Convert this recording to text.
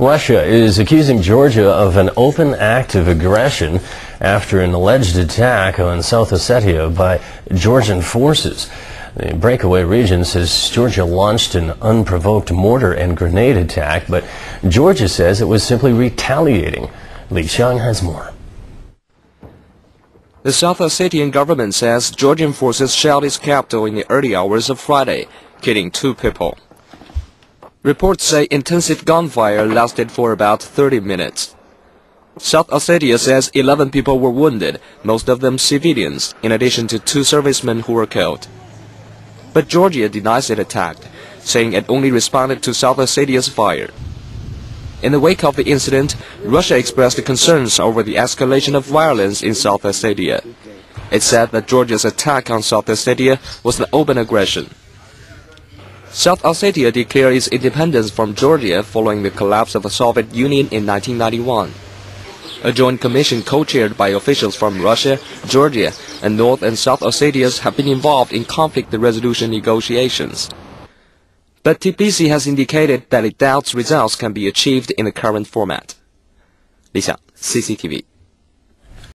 Russia is accusing Georgia of an open act of aggression after an alleged attack on South Ossetia by Georgian forces. The breakaway region says Georgia launched an unprovoked mortar and grenade attack, but Georgia says it was simply retaliating. Li Xiang has more. The South Ossetian government says Georgian forces shelled its capital in the early hours of Friday, killing 2 people. Reports say intensive gunfire lasted for about 30 minutes. South Ossetia says 11 people were wounded, most of them civilians, in addition to 2 servicemen who were killed. But Georgia denies it attacked, saying it only responded to South Ossetia's fire. In the wake of the incident, Russia expressed concerns over the escalation of violence in South Ossetia. It said that Georgia's attack on South Ossetia was an open aggression. South Ossetia declared its independence from Georgia following the collapse of the Soviet Union in 1991. A joint commission co-chaired by officials from Russia, Georgia, and North and South Ossetias have been involved in conflict resolution negotiations. But Tbilisi has indicated that it doubts results can be achieved in the current format. Li Xiang, CCTV.